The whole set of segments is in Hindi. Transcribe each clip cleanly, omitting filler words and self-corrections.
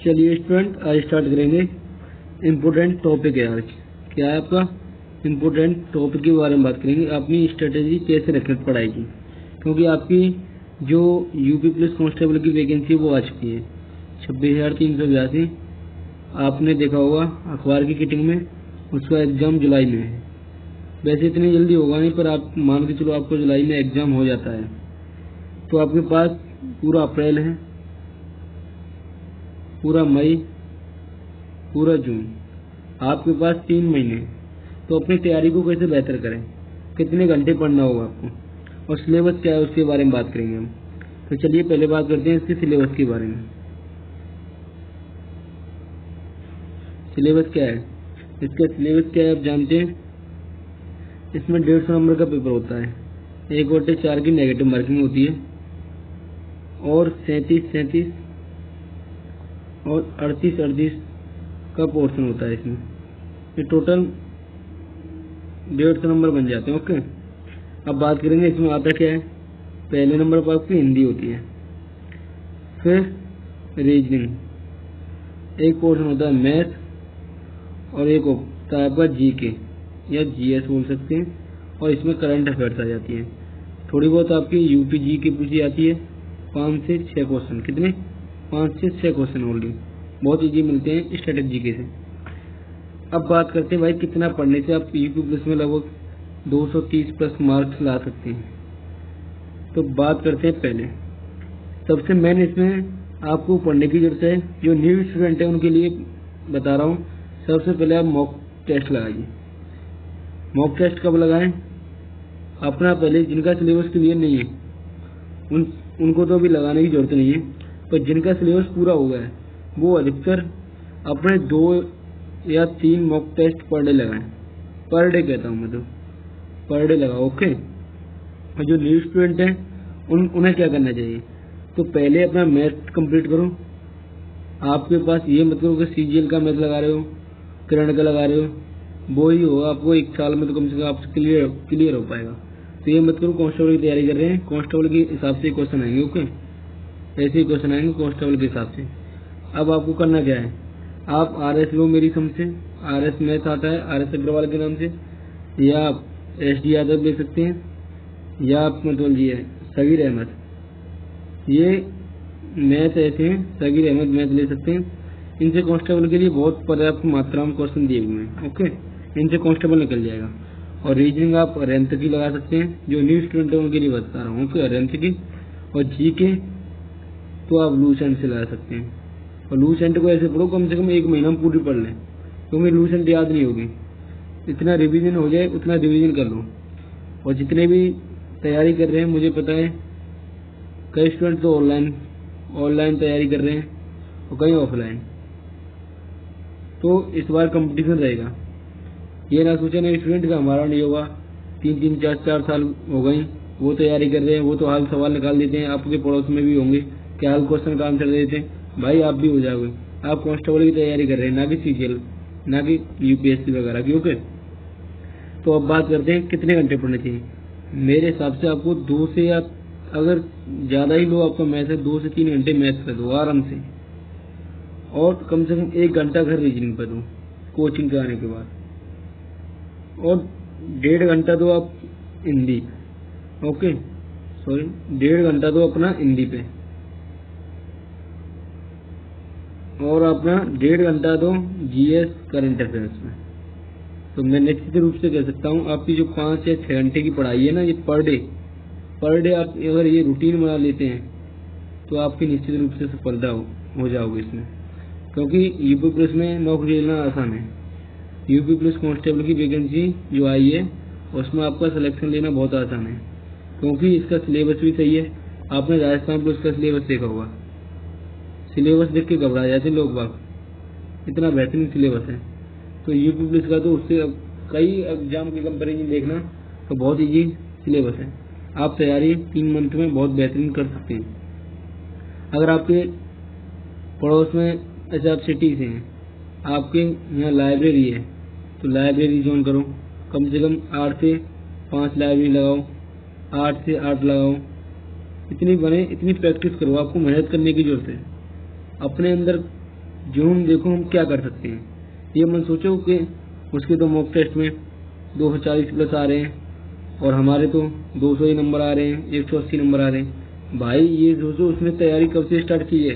चलिए स्टूडेंट, आज स्टार्ट करेंगे। इम्पोर्टेंट टॉपिक है आज। क्या है आपका इम्पोर्टेंट टॉपिक के बारे में बात करेंगे। अपनी स्ट्रेटेजी कैसे रखनी पढ़ाई की, क्योंकि आपकी जो यूपी पुलिस कांस्टेबल की वैकेंसी वो आ चुकी है 26,382। आपने देखा होगा अखबार की कटिंग में, उसका एग्ज़ाम जुलाई में है। वैसे इतनी जल्दी होगा नहीं, पर आप मान के चलो आपको जुलाई में एग्ज़ाम हो जाता है तो आपके पास पूरा अप्रैल है, पूरा मई, पूरा जून, आपके पास 3 महीने। तो अपनी तैयारी को कैसे बेहतर करें, कितने घंटे पढ़ना होगा आपको और सिलेबस क्या है उसके बारे में बात करेंगे हम। तो चलिए पहले बात करते हैं इसके सिलेबस के बारे में। सिलेबस क्या है, इसका सिलेबस क्या है आप जानते हैं। इसमें 150 नंबर का पेपर होता है, 1/4 की नेगेटिव मार्किंग होती है और 37 और 38 का पोर्शन होता है इसमें। ये टोटल 150 नंबर बन जाते हैं। ओके, अब बात करेंगे इसमें आता क्या है। पहले नंबर पर आपकी हिंदी होती है, फिर रीजनिंग, एक पोर्शन होता है मैथ और एक होता है आपका जीके या जीएस बोल सकते हैं, और इसमें करंट अफेयर्स आ जाती है। थोड़ी बहुत आपकी यूपी जी की पूछी जाती है, 5 से 6 क्वेश्चन। कितने? 5 से 6 क्वेश्चन ओनली, बहुत इजी मिलते हैं स्ट्रेटेजी के से। अब बात करते हैं भाई कितना पढ़ने से आप यूपी प्लस में लगभग 230 प्लस मार्क्स ला सकते हैं। तो बात करते हैं पहले, सबसे मेन इसमें आपको पढ़ने की जरूरत है। जो न्यू स्टूडेंट है उनके लिए बता रहा हूँ, सबसे पहले आप मॉक टेस्ट लगाइए। मॉक टेस्ट कब लगाएं? अपना पहले जिनका सिलेबस क्लियर नहीं है उनको तो अभी लगाने की जरूरत नहीं है, पर जिनका सिलेबस पूरा हो गया है वो अधिकतर अपने 2 या 3 मॉक टेस्ट पर डे लगाएं। पर डे कहता हूँ मैं, तो पर डे लगाओ। ओके, और जो न्यू स्टूडेंट हैं उन्हें क्या करना चाहिए, तो पहले अपना मैथ कंप्लीट करो। आपके पास ये मत करो कि सीजीएल का मैथ लगा रहे हो, करंट का लगा रहे हो, वो ही होगा आपको 1 साल में तो कम से कम आपसे क्लियर हो पाएगा। तो ये मत करो कांस्टेबल की तैयारी कर रहे हैं, कांस्टेबल के हिसाब से क्वेश्चन आएंगे। ओके, ऐसे ही क्वेश्चन आएंगे कांस्टेबल के हिसाब से। अब आपको करना क्या है, आप RS लो मेरी समझ से, RS मैथ आता है RS अग्रवाल के नाम से, या आप SD यादव ले सकते हैं, या आप मतलब ये सगीर अहमद, ये मैथ ऐसे हैं, सगीर अहमद मैथ ले सकते हैं। इनसे कांस्टेबल के लिए बहुत पर्याप्त मात्रा में क्वेश्चन दिए हुए हैं। ओके, इनसे कांस्टेबल निकल जाएगा। और रीजनिंग आप रेंथ की लगा सकते हैं, जो न्यू स्टूडेंट है उनके लिए बता रहा हूँ। ओके, रेंथ की। और जीके तो आप लूसेंट से लगा सकते हैं, और लूसेंट को ऐसे पढ़ो कम से कम 1 महीना में पूरी पढ़ लें, क्योंकि लूसेंट याद नहीं होगी। इतना रिवीजन हो जाए उतना रिवीजन कर लो। और जितने भी तैयारी कर रहे हैं, मुझे पता है कई स्टूडेंट तो ऑनलाइन तैयारी कर रहे हैं और कई ऑफलाइन। तो इस बार कंपटीशन रहेगा, ये ना सोचे नहीं स्टूडेंट का हमारा नहीं होगा। 3 4 साल हो गई वो तैयारी कर रहे हैं, वो तो हाल सवाल निकाल देते हैं, आपके पड़ोस में भी होंगे क्या हाल क्वेश्चन का आंसर देते हैं। भाई आप भी हो जाओगे। आप कांस्टेबल की तैयारी कर रहे हैं, ना कि सीजीएल, ना कि यूपीएससी वगैरह की। ओके, तो अब बात करते हैं कितने घंटे पढ़ने चाहिए। मेरे हिसाब से आपको 2 से, या अगर ज़्यादा ही लो आपका मैथ है, 2 से 3 घंटे मैथ पर दो आराम से, और कम से कम 1 घंटा घर रीजनिंग पर दो कोचिंग के आने के बाद, और 1.5 घंटा दो आप हिंदी। ओके, सॉरी, 1.5 घंटा दो अपना हिंदी पे, और अपना 1.5 घंटा दो जीएस करंट अफेयर्स में। तो मैं निश्चित रूप से कह सकता हूँ आपकी जो 5 या 6 घंटे की पढ़ाई है ना, ये पर डे आप अगर ये रूटीन बना लेते हैं तो आपकी निश्चित रूप से सफलता हो जाओगे इसमें। क्योंकि यूपी पुलिस में नौकरी लेना आसान है। यूपी पुलिस कांस्टेबल की वैकेंसी जो आई है उसमें आपका सिलेक्शन लेना बहुत आसान है, क्योंकि इसका सिलेबस भी सही है। आपने राजस्थान पुलिस का सिलेबस देखा होगा, सिलेबस देख के घबरा जाते लोग बाग, इतना बेहतरीन सिलेबस है। तो यूपी पुलिस का तो उससे कई एग्जाम के कंपेरिजन देखना तो बहुत ईजी सिलेबस है। आप तैयारी 3 मंथ में बहुत बेहतरीन कर सकते हैं। अगर आपके पड़ोस में ऐसे आप सिटी से हैं, आपके यहाँ लाइब्रेरी है, तो लाइब्रेरी ज्वाइन करो। कम से कम 8 से 5 लाइब्रेरी लगाओ, 8 से 8 लगाओ, इतनी बने, इतनी प्रैक्टिस करो। आपको मेहनत करने की जरूरत है, अपने अंदर जुनून देखो हम क्या कर सकते हैं। ये मत सोचो कि उसके तो मॉक टेस्ट में 240 प्लस आ रहे हैं और हमारे तो 200 ही नंबर आ रहे हैं, 180 नंबर आ रहे हैं। भाई ये सोचो उसने तैयारी कब से स्टार्ट की है।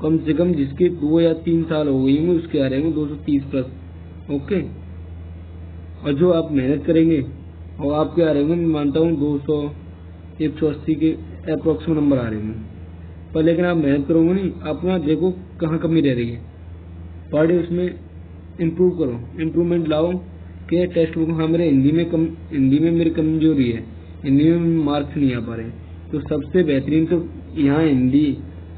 कम से कम जिसके 2 या 3 साल हो गई होंगे उसके आ रहे हैं 230 प्लस। ओके, और जो आप मेहनत करेंगे और आपके आ रहे होंगे, मैं मानता हूँ 200 180 के अप्रोक्स नंबर आ रहे होंगे। पर लेकिन आप मेहनत करोगे नहीं, अपना देखो कहाँ कमी रह रही है, पर डे उसमें इम्प्रूव करो, इम्प्रूवमेंट लाओ कि टेक्स्ट बुक। हाँ, मेरे हिंदी में मेरी कमजोरी है, हिंदी में मार्क्स नहीं आ पा रहे। तो सबसे बेहतरीन तो यहाँ हिंदी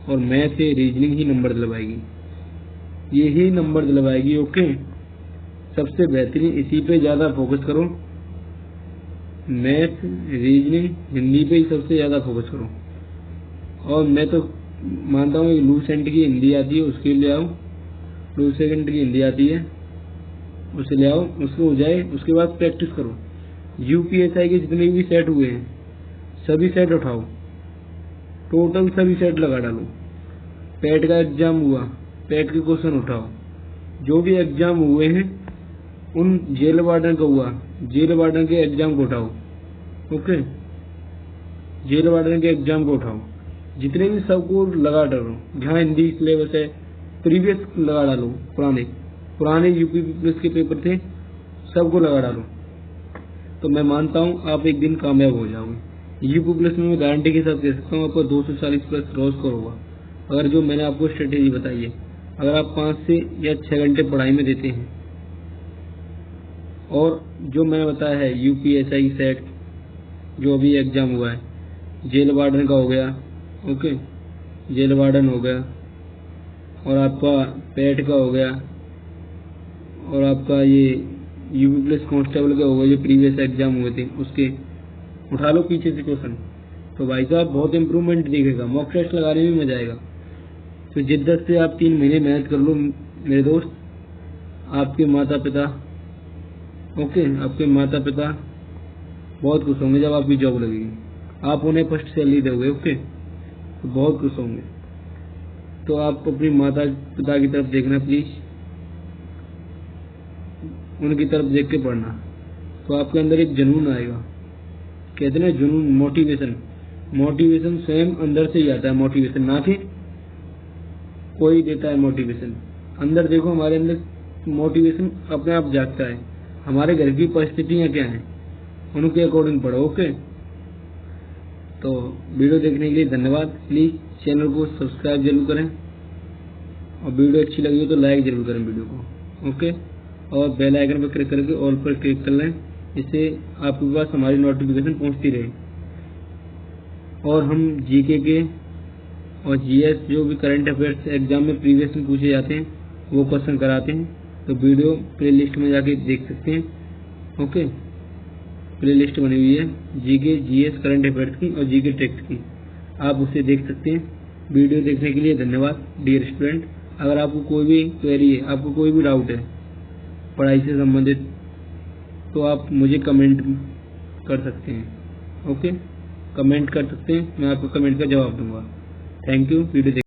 और मैथ से रीजनिंग ही नंबर दिलवाएगी, यही नंबर दिलवाएगी। ओके, सबसे बेहतरीन इसी पे ज़्यादा फोकस करो, मैथ रीजनिंग हिंदी पे ही सबसे ज़्यादा फोकस करो। और मैं तो मानता हूँ लूसेंट की हिंदी आती है उसके ले आओ, लूसेंट की हिंदी आती है उसे ले आओ, उसको हो जाए। उसके बाद प्रैक्टिस करो। यूपीएसआई के जितने भी सेट हुए हैं सभी सेट उठाओ, टोटल सभी सेट लगा डालो। पेट का एग्जाम हुआ, पेट के क्वेश्चन उठाओ। जो भी एग्जाम हुए हैं उन जेल वार्डन का हुआ, जेल वार्डन के एग्जाम को उठाओ। ओके, जेल वार्डन के एग्जाम को उठाओ, जितने भी सबको लगा डालो। जहाँ हिंदी सिलेबस है प्रीवियस लगा डालो, पुराने यूपी प्लस के पेपर थे सबको लगा डालो। तो मैं मानता हूँ आप एक दिन कामयाब हो जाओगे। यूपी प्लस में मैं गारंटी के साथ कह सकता हूँ आपको 240 प्लस रोज स्कोर होगा, अगर जो मैंने आपको स्ट्रेटेजी बताई है, अगर आप 5 से या 6 घंटे पढ़ाई में देते हैं। और जो मैंने बताया है यूपीएसआई सेट जो अभी एग्जाम हुआ है, जेल वार्डन का हो गया, ओके, जेल वार्डन हो गया, और आपका पेट का हो गया, और आपका ये यूपी प्लस कांस्टेबल का हो गया जो प्रीवियस एग्जाम हुए थे, उसके उठा लो पीछे से क्वेश्चन। तो भाई साहब बहुत इम्प्रूवमेंट दिखेगा, मॉक टेस्ट लगाने में मजा आएगा। तो जिद्दत से आप 3 महीने मेहनत कर लो मेरे दोस्त। आपके माता पिता, ओके, आपके माता पिता बहुत खुश होंगे जब आपकी जॉब लगेगी, आप उन्हें फर्स्ट सैलरी दोगे। ओके, तो बहुत खुश होंगे। तो आप अपनी माता पिता की तरफ देखना प्लीज, उनकी तरफ देख के पढ़ना, तो आपके अंदर एक जुनून आएगा। कहते हैं जुनून, मोटिवेशन स्वयं अंदर से ही आता है। मोटिवेशन ना कि कोई देता है मोटिवेशन, अंदर देखो हमारे अंदर मोटिवेशन अपने आप जागता है। हमारे घर की परिस्थितियाँ क्या हैं उनके अकॉर्डिंग पढ़ो। ओके, तो वीडियो देखने के लिए धन्यवाद। प्लीज चैनल को सब्सक्राइब जरूर करें, और वीडियो अच्छी लगी हो तो लाइक जरूर करें वीडियो को। ओके, और बेल आइकन पर क्लिक करके ऑल पर क्लिक कर लें, इससे आपके पास हमारी नोटिफिकेशन पहुंचती रहे। और हम जीके के और जीएस जो भी करंट अफेयर्स एग्जाम में प्रीवियस में पूछे जाते हैं वो क्वेश्चन कराते हैं। तो वीडियो प्लेलिस्ट में जाके देख सकते हैं। ओके, प्लेलिस्ट बनी हुई है जीके जीएस करंट अफेयर्स की और जीके टेक्स्ट की, आप उसे देख सकते हैं। वीडियो देखने के लिए धन्यवाद डियर स्टूडेंट। अगर आपको कोई भी क्वेरी है, आपको कोई भी डाउट है पढ़ाई से संबंधित, तो आप मुझे कमेंट कर सकते हैं। ओके, कमेंट कर सकते हैं, मैं आपको कमेंट का जवाब दूंगा। Thank you. वीडियो